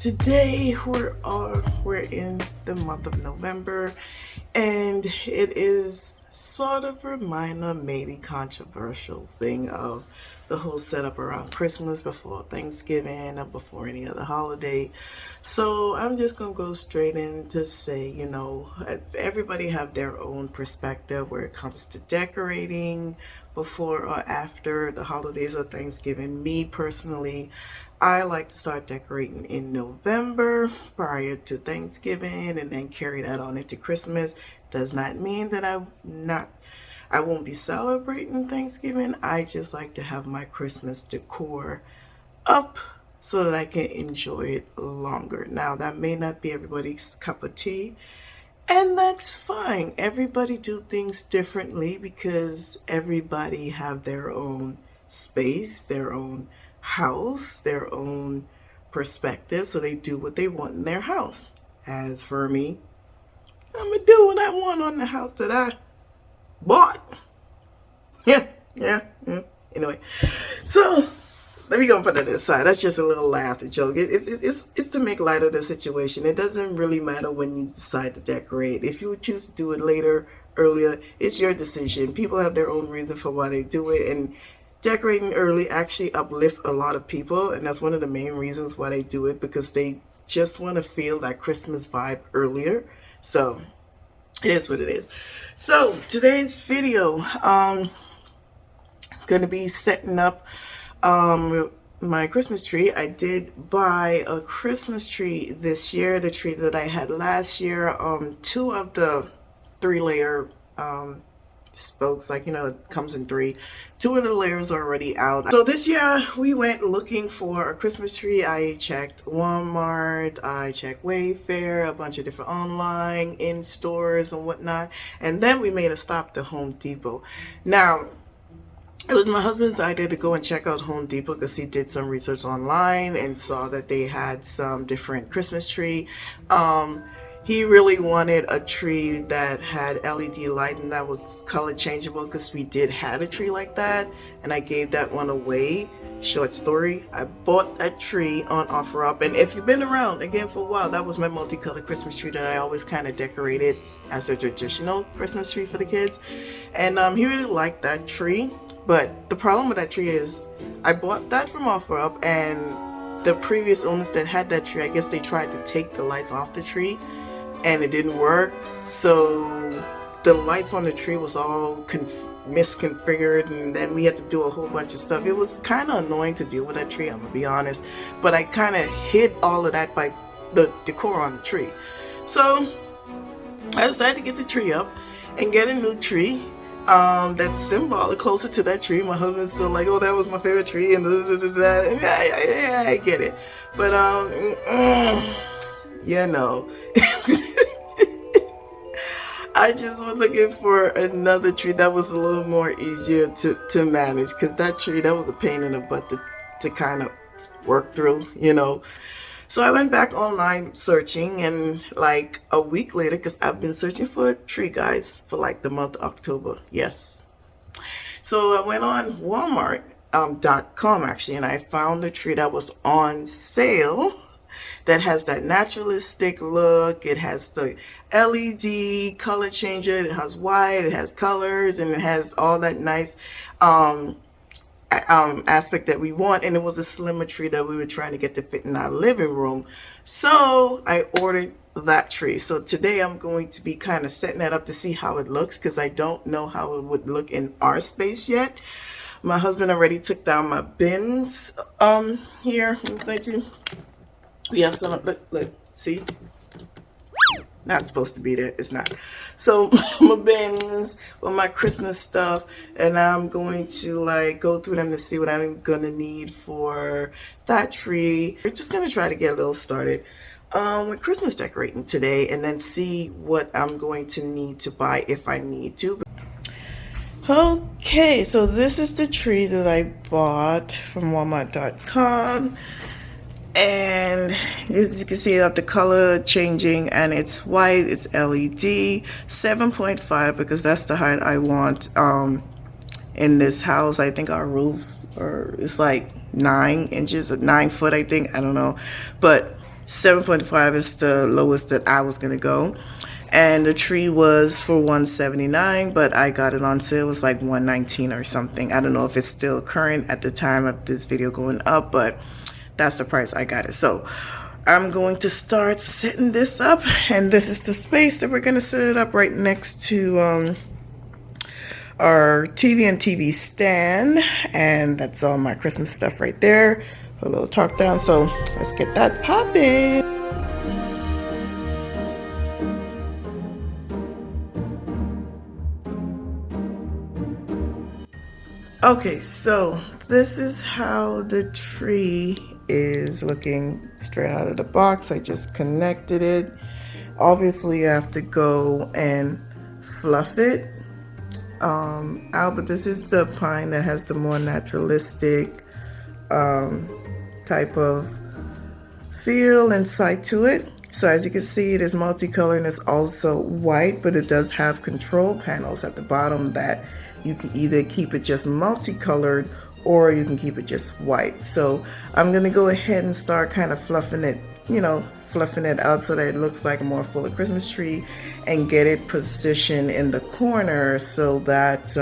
Today we're in the month of November, and it is sort of a minor, maybe controversial thing of the whole setup around Christmas before Thanksgiving or before any other holiday. So I'm just gonna go straight in to say, everybody have their own perspective where it comes to decorating before or after the holidays or Thanksgiving. Me personally, I like to start decorating in November prior to Thanksgiving and then carry that on into Christmas. Does not mean that I won't be celebrating Thanksgiving. I just like to have my Christmas decor up so that I can enjoy it longer. Now, that may not be everybody's cup of tea, and that's fine. Everybody do things differently because everybody have their own space, their own house, their own perspective, so they do what they want in their house. As for me, I'm gonna do what I want on the house that I bought. Yeah. Anyway, so let me go and put that aside. That's just a little laughter joke. It's to make light of the situation. It doesn't really matter when you decide to decorate. If you choose to do it later, earlier, it's your decision. People have their own reason for why they do it, and decorating early actually uplift a lot of people, and that's one of the main reasons why they do it, because they just want to feel that Christmas vibe earlier. So it is what it is. So today's video, going to be setting up my Christmas tree. I did buy a Christmas tree this year, the tree that I had last year. Two of the 3-layer spokes, it comes in 3. 2 of the layers are already out. So this year we went looking for a Christmas tree. I checked Walmart, I checked Wayfair, a bunch of different online, in stores and whatnot, and then we made a stop to Home Depot. Now, it was my husband's idea to go and check out Home Depot because he did some research online and saw that they had some different Christmas tree. He really wanted a tree that had LED light and that was color changeable, because we did have a tree like that, and I gave that one away. Short story, I bought that tree on OfferUp, and if you've been around again for a while, that was my multicolored Christmas tree that I always kind of decorated as a traditional Christmas tree for the kids. And he really liked that tree, but the problem with that tree is I bought that from OfferUp, and the previous owners that had that tree, I guess they tried to take the lights off the tree and it didn't work. So the lights on the tree was all misconfigured, and then we had to do a whole bunch of stuff. It was kind of annoying to deal with that tree, I'm gonna be honest, but I kind of hid all of that by the decor on the tree. So I decided to get the tree up and get a new tree that's symbolic, closer to that tree. My husband's still like, oh, that was my favorite tree, and yeah, I get it, but I just was looking for another tree that was a little more easier to manage, because that tree, that was a pain in the butt to kind of work through, So I went back online searching, and like a week later, because I've been searching for tree guides for like the month of October, yes. So I went on Walmart.com actually, and I found a tree that was on sale that has that naturalistic look. It has the LED color changer, it has white, it has colors, and it has all that nice aspect that we want. And it was a slimmer tree that we were trying to get to fit in our living room. So I ordered that tree. So today I'm going to be kind of setting that up to see how it looks, because I don't know how it would look in our space yet. My husband already took down my bins here. Thank you. We have some, look, see? Not supposed to be there, it's not. So my bins with my Christmas stuff, and I'm going to go through them to see what I'm gonna need for that tree. We're just gonna try to get a little started with Christmas decorating today, and then see what I'm going to need to buy if I need to. Okay, so this is the tree that I bought from Walmart.com. And as you can see, that the color changing, and it's white, it's LED, 7.5, because that's the height I want in this house. I think our roof is like 9 inches, 9 foot, I think, I don't know, but 7.5 is the lowest that I was gonna go. And the tree was for 179, but I got it on sale. It was like 119 or something. I don't know if it's still current at the time of this video going up, but that's the price I got it. So I'm going to start setting this up, and this is the space that we're gonna set it up, right next to our TV and TV stand. And that's all my Christmas stuff right there. A little talk down, so let's get that popping. Okay, so this is how the tree is looking straight out of the box. I just connected it. Obviously, I have to go and fluff it out, but this is the pine that has the more naturalistic type of feel and sight to it. So as you can see, it is multicolored and it's also white, but it does have control panels at the bottom that you can either keep it just multicolored or you can keep it just white. So I'm gonna go ahead and start kind of fluffing it, fluffing it out so that it looks like a more fuller Christmas tree, and get it positioned in the corner so that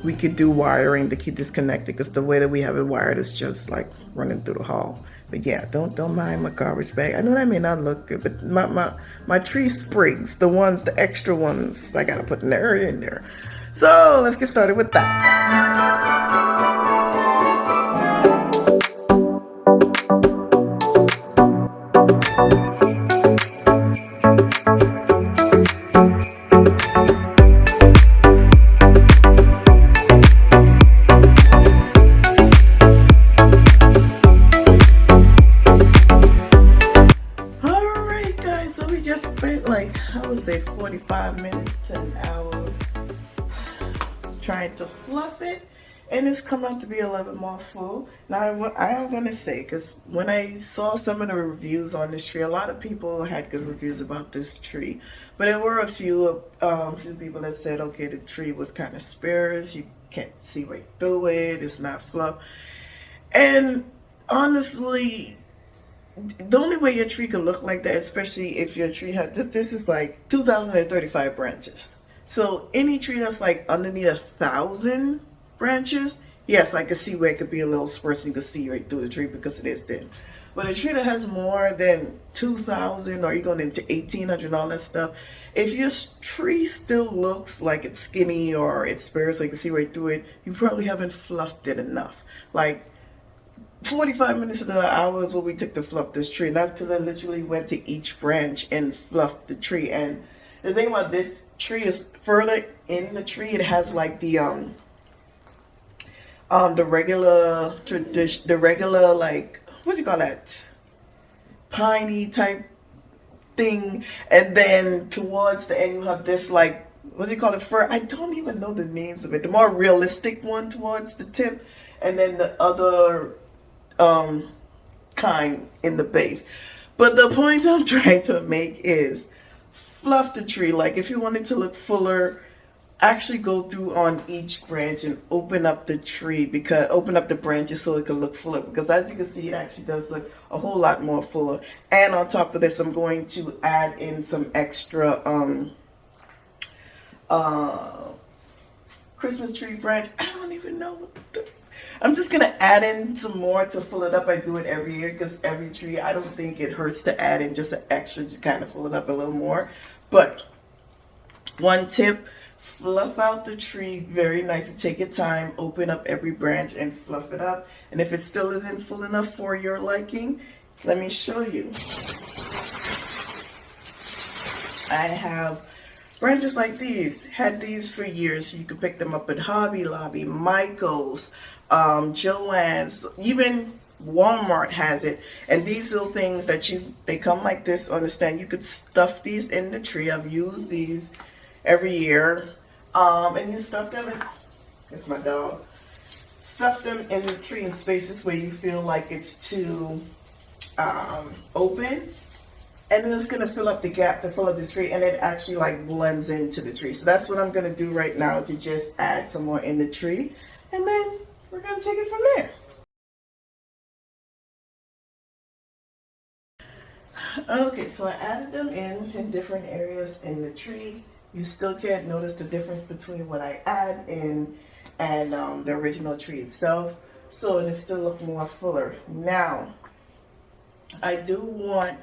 we could do wiring to keep this connected, because the way that we have it wired is just like running through the hall. But yeah, don't mind my garbage bag. I know that may not look good, but my tree sprigs, the extra ones, I gotta put in there. So let's get started with that. I would say 45 minutes to an hour trying to fluff it, and it's come out to be a little bit more full. Now I am going to say, because when I saw some of the reviews on this tree, a lot of people had good reviews about this tree, but there were a few people that said, okay, the tree was kind of sparse, you can't see right through it, it's not fluff. And honestly, the only way your tree could look like that, especially if your tree has this is like 2,035 branches. So any tree that's like underneath 1,000 branches, yes, I could see where it could be a little sparse. You could see right through the tree because it is thin. But a tree that has more than 2,000, or you're going into 1,800, all that stuff, if your tree still looks like it's skinny or it's sparse, so you can see right through it, you probably haven't fluffed it enough. Like 45 minutes to an hour is what we took to fluff this tree. And that's because I literally went to each branch and fluffed the tree. And the thing about this tree is, further in the tree, it has like the regular tradition, the regular, like, what do you call that, piney type thing. And then towards the end you have this, like, what do you call it, fir? I don't even know the names of it. The more realistic one towards the tip, and then the other kind in the base. But the point I'm trying to make is, fluff the tree. Like, if you want it to look fuller, actually go through on each branch and open up the tree, because open up the branches so it can look fuller, because as you can see, it actually does look a whole lot more fuller. And on top of this, I'm going to add in some extra Christmas tree branch. I don't even know what I'm just gonna add in some more to fill it up. I do it every year, because every tree, I don't think it hurts to add in just an extra to kind of fill it up a little more. But one tip, fluff out the tree very nicely. Take your time, open up every branch and fluff it up. And if it still isn't full enough for your liking, let me show you. I have branches like these. Had these for years. You can pick them up at Hobby Lobby, Michael's, Joann's, even Walmart has it. And these little things that they come like this on the stand. You could stuff these in the tree. I've used these every year. And you stuff them in, it's my dog. Stuff them in the tree in spaces where you feel like it's too open. And then it's going to fill up the gap to fill up the tree, and it actually like blends into the tree. So that's what I'm going to do right now, to just add some more in the tree. And then we're going to take it from there. Okay, so I added them in different areas in the tree. You still can't notice the difference between what I add in and the original tree itself. So it still look more fuller. Now, I do want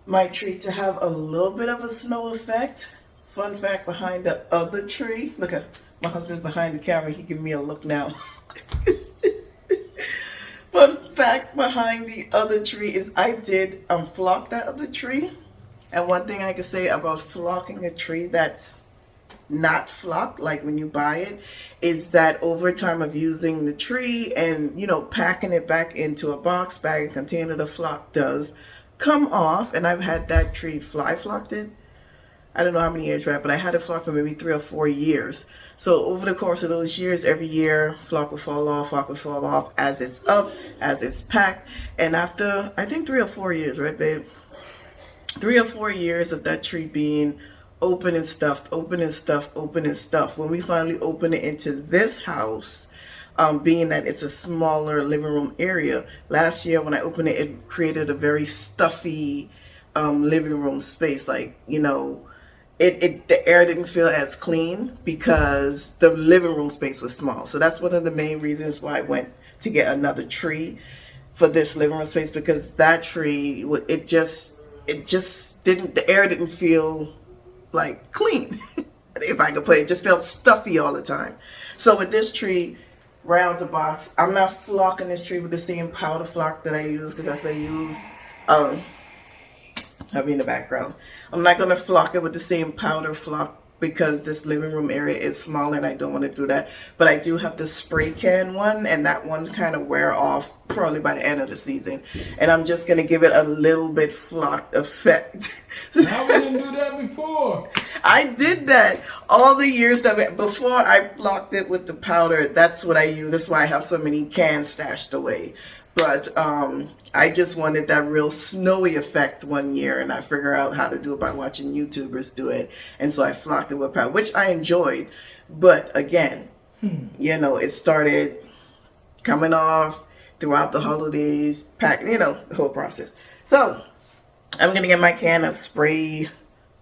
my tree to have a little bit of a snow effect. Fun fact behind the other tree. Look at my husband's behind the camera. He giving me a look now. Fun fact behind the other tree is I did flock that other tree. And one thing I can say about flocking a tree that's not flocked, like when you buy it, is that over time of using the tree and, packing it back into a box bag and container, the flock does come off. And I've had that tree flocked it. I don't know how many years, right? But I had it flocked for maybe 3 or 4 years. So over the course of those years, every year, flock will fall off as it's up, as it's packed. And after, I think 3 or 4 years, right, babe? 3 or 4 years of that tree being open and stuffed. When we finally open it into this house, being that it's a smaller living room area, last year when I opened it, it created a very stuffy living room space. Like, the air didn't feel as clean because the living room space was small. So that's one of the main reasons why I went to get another tree for this living room space, because that tree, it just didn't, the air didn't feel like clean. If I could put it, just felt stuffy all the time. So with this tree, round the box, I'm not flocking this tree with the same powder flock that I use, because that's what I use. Have me in the background. I'm not going to flock it with the same powder flock because this living room area is small and I don't want to do that. But I do have the spray can one, and that one's kind of wear off probably by the end of the season. And I'm just going to give it a little bit flocked effect. How we didn't do that before? I did that all the years before I flocked it with the powder. That's what I use. That's why I have so many cans stashed away. But I just wanted that real snowy effect one year, and I figured out how to do it by watching YouTubers do it. And so I flocked it with powder, which I enjoyed. But again, it started coming off throughout the holidays, the whole process. So I'm going to get my can of spray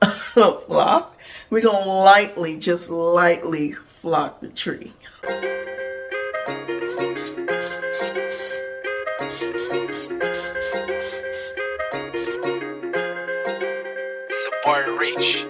flock. We're going to just lightly flock the tree. Support reach.